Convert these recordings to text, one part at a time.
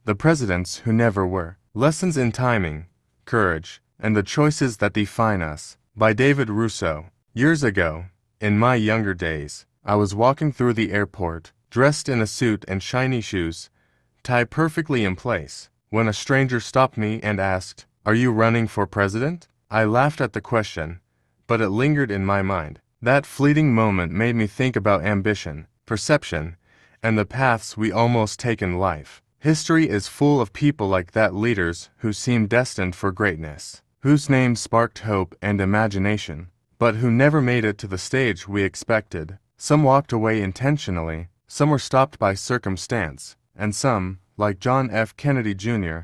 The Presidents Who Never Were. Lessons in Timing, Courage, and the Choices That Define Us, by David Rousseau. Years ago, in my younger days, I was walking through the airport, dressed in a suit and shiny shoes, tied perfectly in place, when a stranger stopped me and asked, "Are you running for president?" I laughed at the question, but it lingered in my mind. That fleeting moment made me think about ambition, perception, and the paths we almost take in life. History is full of people like that, leaders who seemed destined for greatness, whose names sparked hope and imagination, but who never made it to the stage we expected. Some walked away intentionally, some were stopped by circumstance, and some, like John F. Kennedy Jr.,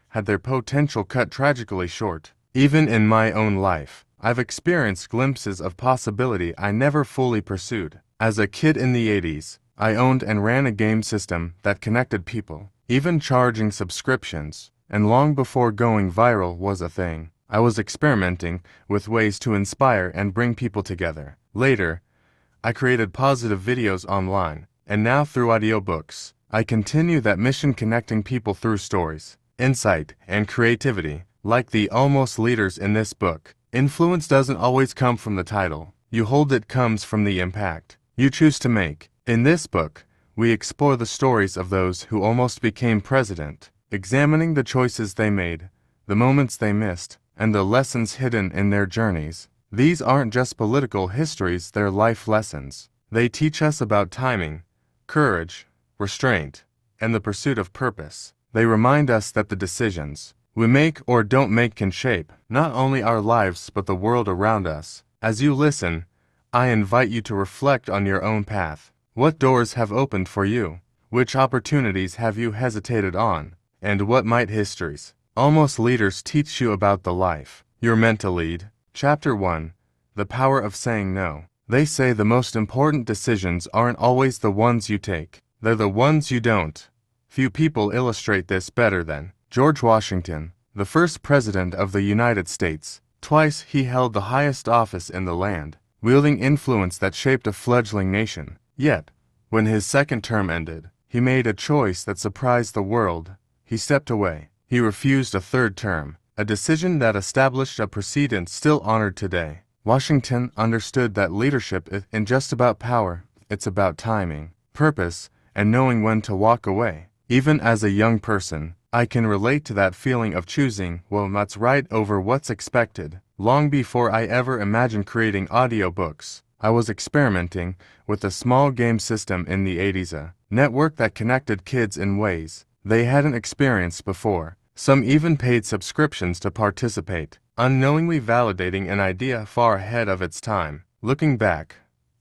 had their potential cut tragically short. Even in my own life, I've experienced glimpses of possibility I never fully pursued. As a kid in the 80s, I owned and ran a game system that connected people, even charging subscriptions, and long before going viral was a thing, I was experimenting with ways to inspire and bring people together. Later, I created positive videos online, and now through audiobooks, I continue that mission, connecting people through stories, insight, and creativity. Like the almost leaders in this book, influence doesn't always come from the title you hold, it comes from the impact you choose to make. In this book, we explore the stories of those who almost became president, examining the choices they made, the moments they missed, and the lessons hidden in their journeys. These aren't just political histories, they're life lessons. They teach us about timing, courage, restraint, and the pursuit of purpose. They remind us that the decisions we make or don't make can shape not only our lives but the world around us. As you listen, I invite you to reflect on your own path. What doors have opened for you? Which opportunities have you hesitated on? And what might history's almost leaders teach you about the life you're meant to lead? Chapter 1. The Power of Saying No. They say the most important decisions aren't always the ones you take. They're the ones you don't. Few people illustrate this better than George Washington, the first president of the United States. Twice he held the highest office in the land, wielding influence that shaped a fledgling nation. Yet, when his second term ended, he made a choice that surprised the world. He stepped away. He refused a third term, a decision that established a precedent still honored today. Washington understood that leadership isn't just about power, it's about timing, purpose, and knowing when to walk away. Even as a young person, I can relate to that feeling of choosing what's right over what's expected. Long before I ever imagined creating audiobooks, I was experimenting with a small game system in the 80s, a network that connected kids in ways they hadn't experienced before. Some even paid subscriptions to participate, unknowingly validating an idea far ahead of its time. Looking back,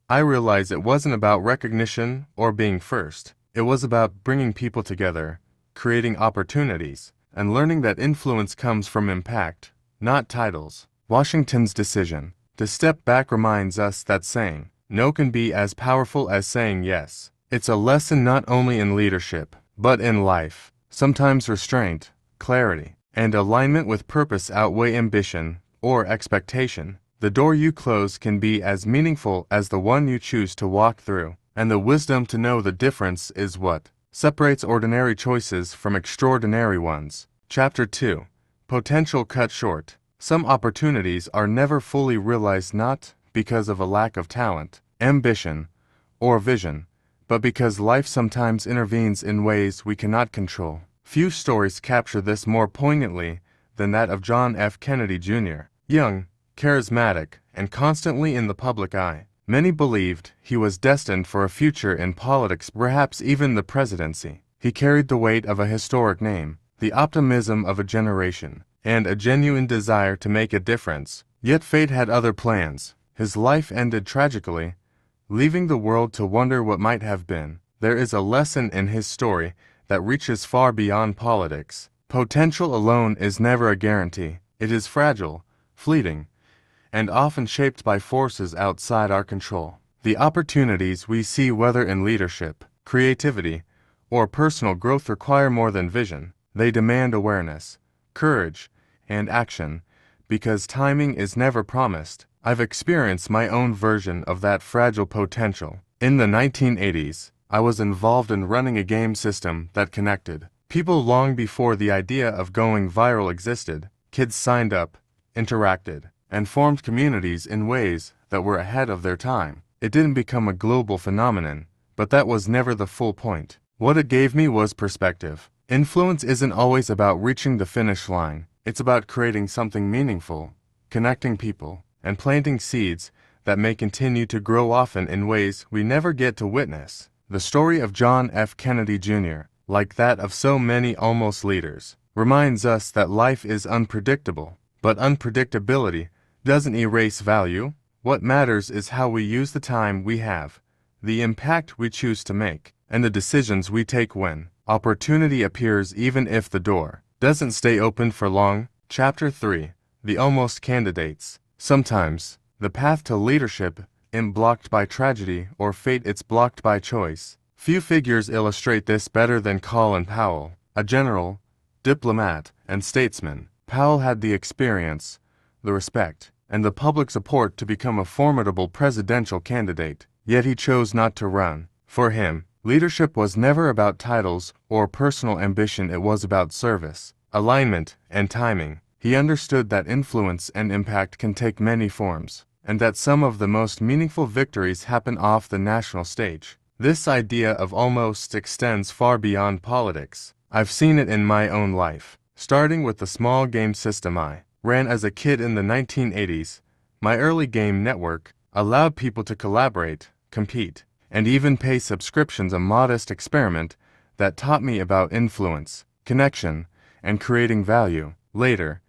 I realized it wasn't about recognition or being first. It was about bringing people together, creating opportunities, and learning that influence comes from impact, not titles. Washington's decision to step back reminds us that saying no can be as powerful as saying yes. It's a lesson not only in leadership, but in life. Sometimes restraint, clarity, and alignment with purpose outweigh ambition or expectation. The door you close can be as meaningful as the one you choose to walk through, and the wisdom to know the difference is what separates ordinary choices from extraordinary ones. Chapter 2. Potential cut short. Some opportunities are never fully realized, not because of a lack of talent, ambition, or vision, but because life sometimes intervenes in ways we cannot control. Few stories capture this more poignantly than that of John F. Kennedy Jr. Young, charismatic, and constantly in the public eye, many believed he was destined for a future in politics, perhaps even the presidency. He carried the weight of a historic name, the optimism of a generation, and a genuine desire to make a difference. Yet fate had other plans. His life ended tragically, leaving the world to wonder what might have been. There is a lesson in his story that reaches far beyond politics. Potential alone is never a guarantee. It is fragile, fleeting, and often shaped by forces outside our control. The opportunities we see, whether in leadership, creativity, or personal growth, require more than vision. They demand awareness, courage, and action, because timing is never promised. I've experienced my own version of that fragile potential. In the 1980s, I was involved in running a game system that connected People long before the idea of going viral existed, kids signed up, interacted, and formed communities in ways that were ahead of their time. It didn't become a global phenomenon, but that was never the full point. What it gave me was perspective. Influence isn't always about reaching the finish line. It's about creating something meaningful, connecting people, and planting seeds that may continue to grow often in ways we never get to witness. The story of John F. Kennedy Jr., like that of so many almost leaders, reminds us that life is unpredictable, but unpredictability doesn't erase value. What matters is how we use the time we have, the impact we choose to make, and the decisions we take when opportunity appears, even if the door doesn't stay open for long. Chapter 3. The Almost Candidates. Sometimes, the path to leadership isn't blocked by tragedy or fate, it's blocked by choice. Few figures illustrate this better than Colin Powell, a general, diplomat, and statesman. Powell had the experience, the respect, and the public support to become a formidable presidential candidate, yet he chose not to run. For him, leadership was never about titles or personal ambition, it was about service, alignment, and timing. He understood that influence and impact can take many forms, and that some of the most meaningful victories happen off the national stage. This idea of almost extends far beyond politics. I've seen it in my own life. Starting with the small game system I ran as a kid in the 1980s, my early game network allowed people to collaborate, compete, and even pay subscriptions, a modest experiment that taught me about influence, connection, and creating value. Later,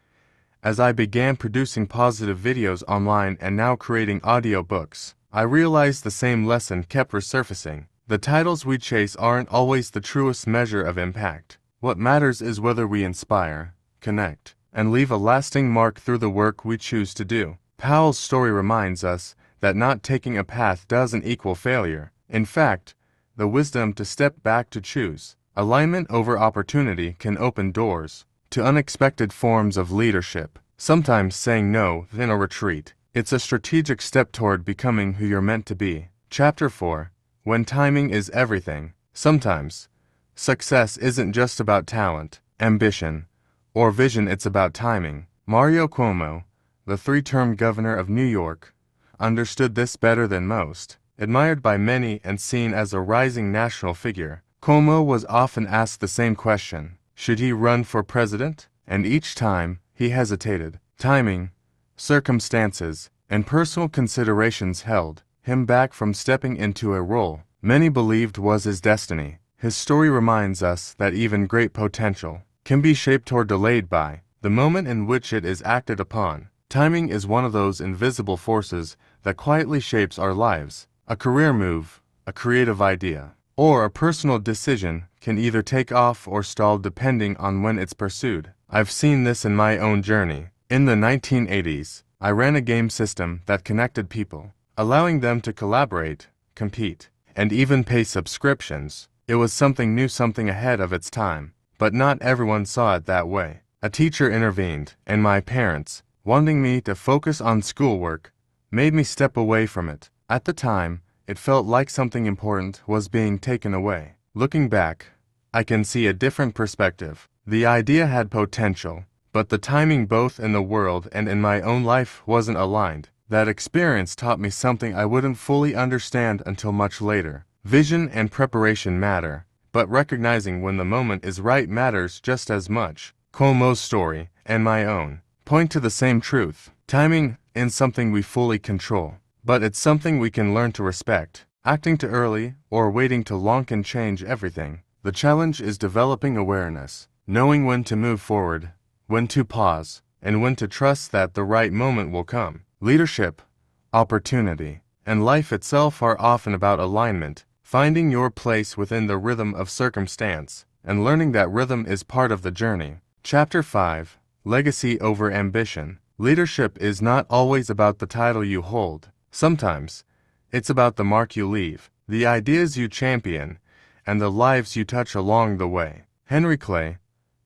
as I began producing positive videos online and now creating audiobooks, I realized the same lesson kept resurfacing. The titles we chase aren't always the truest measure of impact. What matters is whether we inspire, connect, and leave a lasting mark through the work we choose to do. Powell's story reminds us that not taking a path doesn't equal failure. In fact, the wisdom to step back to choose alignment over opportunity can open doors to unexpected forms of leadership. Sometimes saying no, then a retreat. It's a strategic step toward becoming who you're meant to be. Chapter 4. When timing is everything. Sometimes, success isn't just about talent, ambition, or vision, it's about timing. Mario Cuomo, the three-term governor of New York, understood this better than most. Admired by many and seen as a rising national figure, Cuomo was often asked the same question: should he run for president? And each time, he hesitated. Timing, circumstances, and personal considerations held him back from stepping into a role many believed was his destiny. His story reminds us that even great potential can be shaped or delayed by the moment in which it is acted upon. Timing is one of those invisible forces that quietly shapes our lives. A career move, a creative idea, or a personal decision can either take off or stall depending on when it's pursued. I've seen this in my own journey. In the 1980s, I ran a game system that connected people, allowing them to collaborate, compete, and even pay subscriptions. It was something new, something ahead of its time, but not everyone saw it that way. A teacher intervened, and my parents, wanting me to focus on schoolwork, made me step away from it. At the time, it felt like something important was being taken away. Looking back, I can see a different perspective. The idea had potential, but the timing both in the world and in my own life wasn't aligned. That experience taught me something I wouldn't fully understand until much later. Vision and preparation matter, but recognizing when the moment is right matters just as much. Cuomo's story, and my own, point to the same truth. Timing isn't something we fully control, but it's something we can learn to respect. Acting too early or waiting too long can change everything. The challenge is developing awareness, knowing when to move forward, when to pause, and when to trust that the right moment will come. Leadership, opportunity, and life itself are often about alignment, finding your place within the rhythm of circumstance, and learning that rhythm is part of the journey. Chapter 5. Legacy over ambition. Leadership is not always about the title you hold. Sometimes, it's about the mark you leave, the ideas you champion, and the lives you touch along the way. Henry Clay,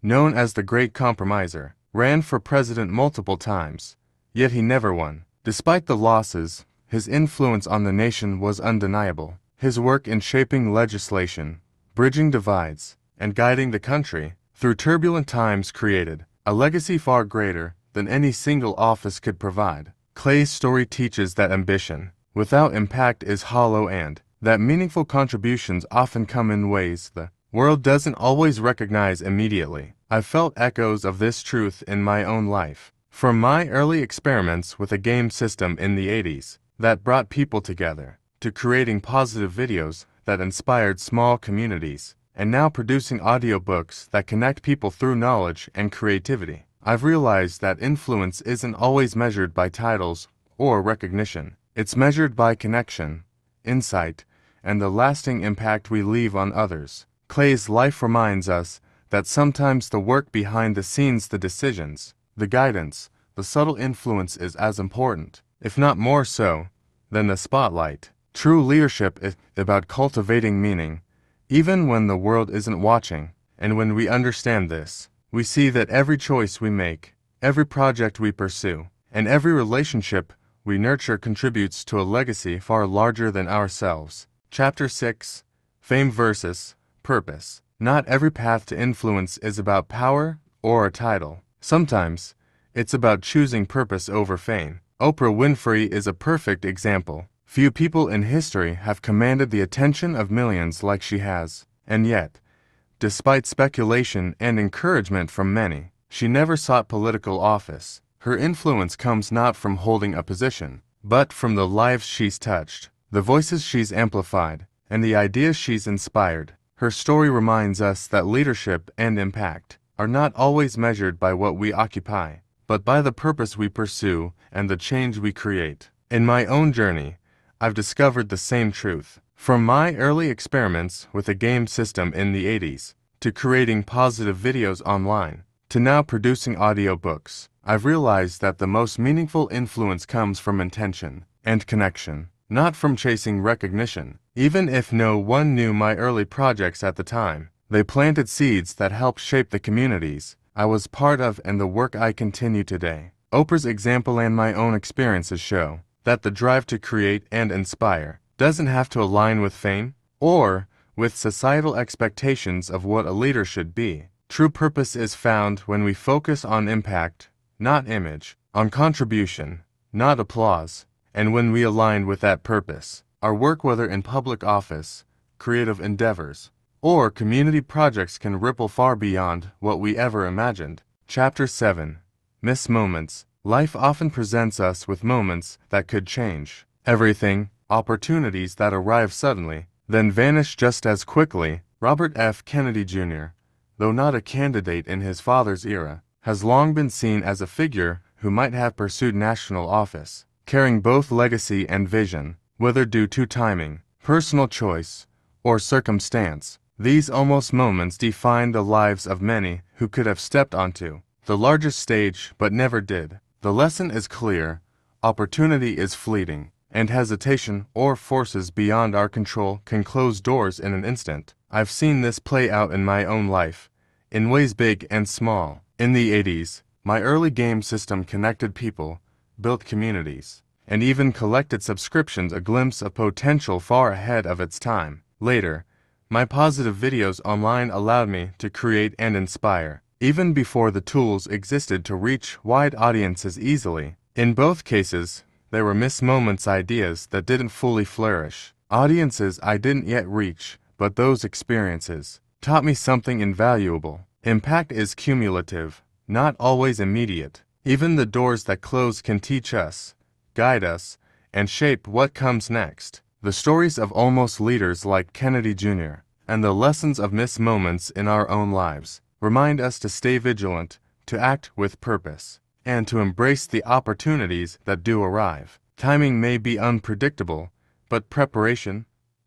known as the Great Compromiser, ran for president multiple times, yet he never won. Despite the losses, his influence on the nation was undeniable. His work in shaping legislation, bridging divides, and guiding the country through turbulent times created a legacy far greater than any single office could provide. Clay's story teaches that ambition without impact is hollow and that meaningful contributions often come in ways the world doesn't always recognize immediately. I've felt echoes of this truth in my own life. From my early experiments with a game system in the 80s that brought people together, to creating positive videos that inspired small communities, and now producing audiobooks that connect people through knowledge and creativity, I've realized that influence isn't always measured by titles or recognition. It's measured by connection, insight, and the lasting impact we leave on others. Clay's life reminds us that sometimes the work behind the scenes, the decisions, the guidance, the subtle influence is as important, if not more so, than the spotlight. True leadership is about cultivating meaning, even when the world isn't watching. And when we understand this, we see that every choice we make, every project we pursue, and every relationship we nurture contributes to a legacy far larger than ourselves. Chapter 6: Fame versus Purpose. Not every path to influence is about power or a title. Sometimes, it's about choosing purpose over fame. Oprah Winfrey is a perfect example. Few people in history have commanded the attention of millions like she has, and yet, despite speculation and encouragement from many, she never sought political office. Her influence comes not from holding a position, but from the lives she's touched, the voices she's amplified, and the ideas she's inspired. Her story reminds us that leadership and impact are not always measured by what we occupy, but by the purpose we pursue and the change we create. In my own journey, I've discovered the same truth. From my early experiments with a game system in the 80s, to creating positive videos online, to now producing audiobooks, I've realized that the most meaningful influence comes from intention and connection, not from chasing recognition. Even if no one knew my early projects at the time, they planted seeds that helped shape the communities I was part of and the work I continue today. Oprah's example and my own experiences show that the drive to create and inspire doesn't have to align with fame or with societal expectations of what a leader should be. True purpose is found when we focus on impact, not image, on contribution, not applause, and when we align with that purpose, our work, whether in public office, creative endeavors, or community projects, can ripple far beyond what we ever imagined. Chapter 7: Missed Moments. Life often presents us with moments that could change everything, opportunities that arrive suddenly, then vanish just as quickly. Robert F. Kennedy Jr., though not a candidate in his father's era, has long been seen as a figure who might have pursued national office, carrying both legacy and vision. Whether due to timing, personal choice, or circumstance, these almost moments define the lives of many who could have stepped onto the largest stage but never did. The lesson is clear: opportunity is fleeting, and hesitation or forces beyond our control can close doors in an instant. I've seen this play out in my own life, in ways big and small. In the 80s, my early game system connected people, built communities, and even collected subscriptions, a glimpse of potential far ahead of its time. Later, my positive videos online allowed me to create and inspire, even before the tools existed to reach wide audiences easily. In both cases, there were missed moments, ideas that didn't fully flourish, audiences I didn't yet reach, but those experiences taught me something invaluable. Impact is cumulative, not always immediate. Even the doors that close can teach us, guide us, and shape what comes next. The stories of almost leaders like Kennedy Jr. and the lessons of missed moments in our own lives remind us to stay vigilant, to act with purpose, and to embrace the opportunities that do arrive. Timing may be unpredictable, but preparation,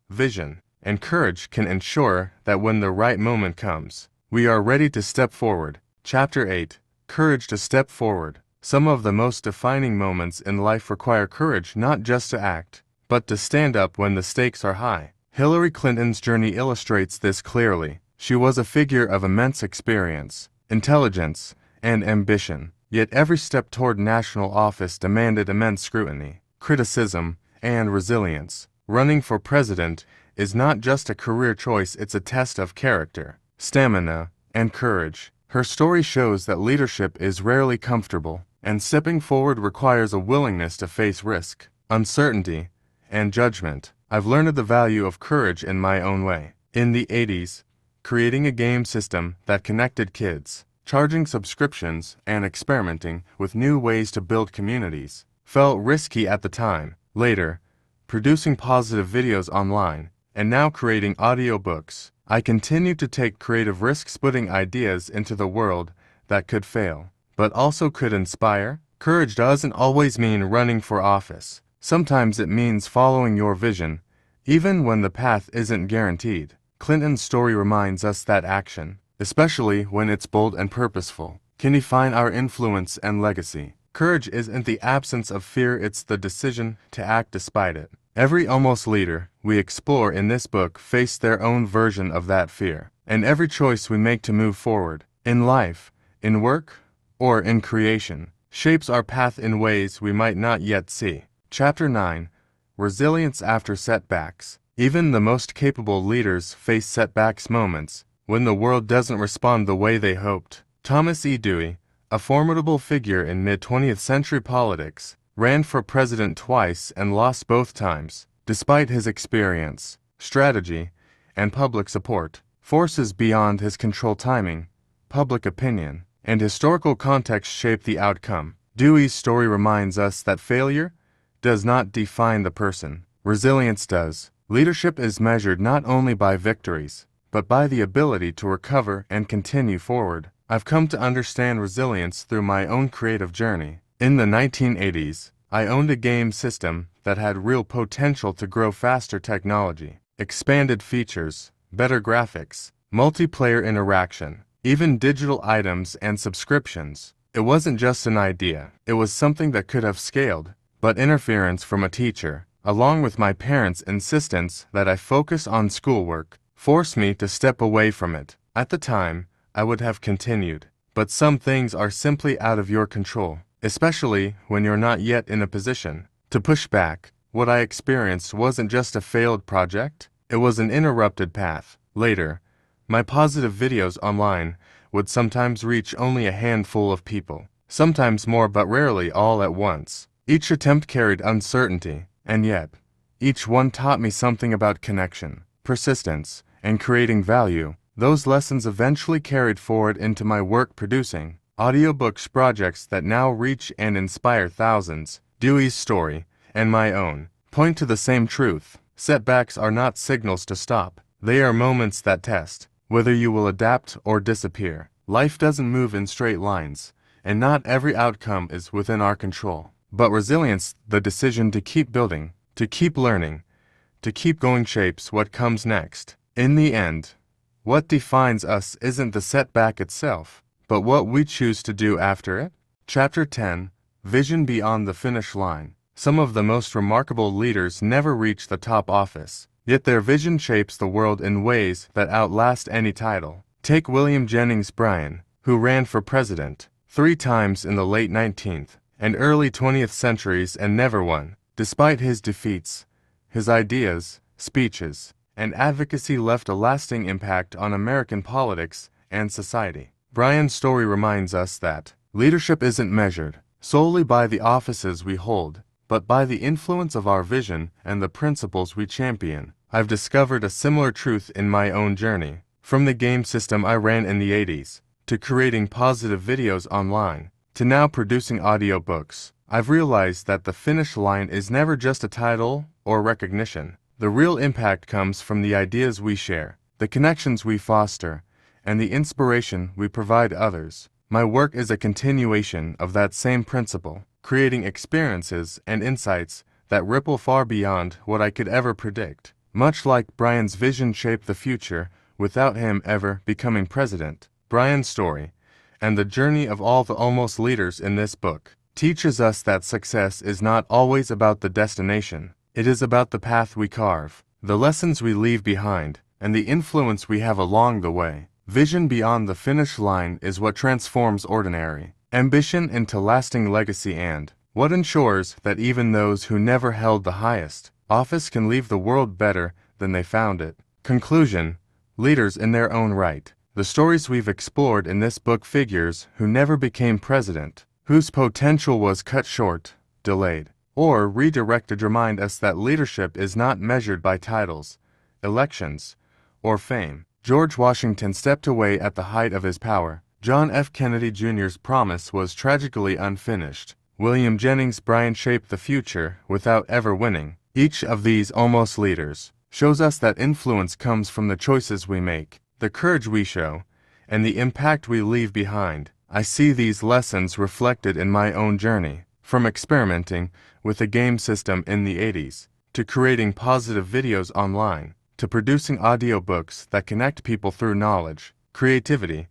vision, and courage can ensure that when the right moment comes, we are ready to step forward. Chapter 8: Courage to Step Forward. Some of the most defining moments in life require courage, not just to act, but to stand up when the stakes are high. Hillary Clinton's journey illustrates this clearly. She was a figure of immense experience, intelligence, and ambition, yet every step toward national office demanded immense scrutiny, criticism, and resilience. Running for president is not just a career choice, it's a test of character. stamina, and courage. Her story shows that leadership is rarely comfortable, and stepping forward requires a willingness to face risk, uncertainty, and judgment. I've learned the value of courage in my own way. In the 80s, creating a game system that connected kids, charging subscriptions, and experimenting with new ways to build communities felt risky at the time. Later, producing positive videos online, and now creating audiobooks, I continue to take creative risks, putting ideas into the world that could fail, but also could inspire. Courage doesn't always mean running for office. Sometimes it means following your vision, even when the path isn't guaranteed. Clinton's story reminds us that action, especially when it's bold and purposeful, can define our influence and legacy. Courage isn't the absence of fear, it's the decision to act despite it. Every almost leader we explore in this book faced their own version of that fear, and every choice we make to move forward, in life, in work, or in creation, shapes our path in ways we might not yet see. Chapter 9. Resilience after setbacks. Even the most capable leaders face setbacks, moments when the world doesn't respond the way they hoped. Thomas E. Dewey, a formidable figure in mid-20th century politics, ran for president twice and lost both times. Despite his experience, strategy, and public support, forces beyond his control, timing, public opinion, and historical context shaped the outcome. Dewey's story reminds us that failure does not define the person. Resilience does. Leadership is measured not only by victories, but by the ability to recover and continue forward. I've come to understand resilience through my own creative journey. In the 1980s, I owned a game system that had real potential to grow. Faster technology, expanded features, better graphics, multiplayer interaction, even digital items and subscriptions. It wasn't just an idea, it was something that could have scaled. But interference from a teacher, along with my parents' insistence that I focus on schoolwork, forced me to step away from it. At the time, I would have continued. But some things are simply out of your control, especially when you're not yet in a position to push back. What I experienced wasn't just a failed project, it was an interrupted path. Later, my positive videos online would sometimes reach only a handful of people, sometimes more, but rarely all at once. Each attempt carried uncertainty, and yet, each one taught me something about connection, persistence, and creating value. Those lessons eventually carried forward into my work producing audiobooks, projects that now reach and inspire thousands. Dewey's story, and my own, point to the same truth. Setbacks are not signals to stop. They are moments that test whether you will adapt or disappear. Life doesn't move in straight lines, and not every outcome is within our control. But resilience, the decision to keep building, to keep learning, to keep going, shapes what comes next. In the end, what defines us isn't the setback itself, but what we choose to do after it. Chapter 10. Vision beyond the finish line. Some of the most remarkable leaders never reach the top office, yet their vision shapes the world in ways that outlast any title. Take William Jennings Bryan, who ran for president 3 times in the late 19th and early 20th centuries and never won. Despite his defeats, his ideas, speeches, and advocacy left a lasting impact on American politics and society. Bryan's story reminds us that leadership isn't measured solely by the offices we hold, but by the influence of our vision and the principles we champion. I've discovered a similar truth in my own journey. From the game system I ran in the 80s, to creating positive videos online, to now producing audiobooks, I've realized that the finish line is never just a title or recognition. The real impact comes from the ideas we share, the connections we foster, and the inspiration we provide others. My work is a continuation of that same principle, creating experiences and insights that ripple far beyond what I could ever predict. Much like Bryan's vision shaped the future without him ever becoming president, Bryan's story, and the journey of all the almost leaders in this book, teaches us that success is not always about the destination. It is about the path we carve, the lessons we leave behind, and the influence we have along the way. Vision beyond the finish line is what transforms ordinary ambition into lasting legacy, and what ensures that even those who never held the highest office can leave the world better than they found it. Conclusion: leaders in their own right, The stories we've explored in this book figures who never became president, whose potential was cut short, delayed, or redirected remind us that leadership is not measured by titles, elections, or fame. George Washington stepped away at the height of his power. John F. Kennedy Jr.'s promise was tragically unfinished. William Jennings Bryan shaped the future without ever winning. Each of these almost leaders shows us that influence comes from the choices we make, the courage we show, and the impact we leave behind. I see these lessons reflected in my own journey, from experimenting with a game system in the 80s, to creating positive videos online, to producing audiobooks that connect people through knowledge, creativity,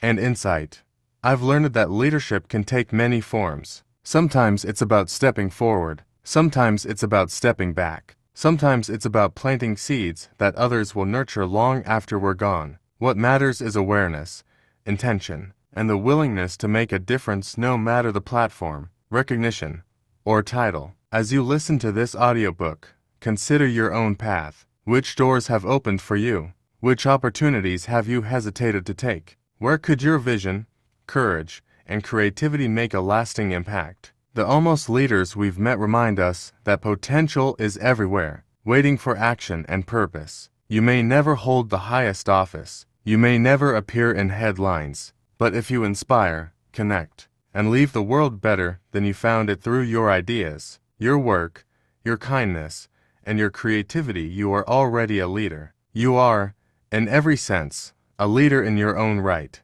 and insight. I've learned that leadership can take many forms. Sometimes it's about stepping forward. Sometimes it's about stepping back. Sometimes it's about planting seeds that others will nurture long after we're gone. What matters is awareness, intention, and the willingness to make a difference no matter the platform, recognition, or title. As you listen to this audiobook, consider your own path. Which doors have opened for you? Which opportunities have you hesitated to take? Where could your vision, courage, and creativity make a lasting impact? The almost leaders we've met remind us that potential is everywhere, waiting for action and purpose. You may never hold the highest office. You may never appear in headlines. But if you inspire, connect, and leave the world better than you found it through your ideas, your work, your kindness, and your creativity, you are already a leader. You are, in every sense, a leader in your own right.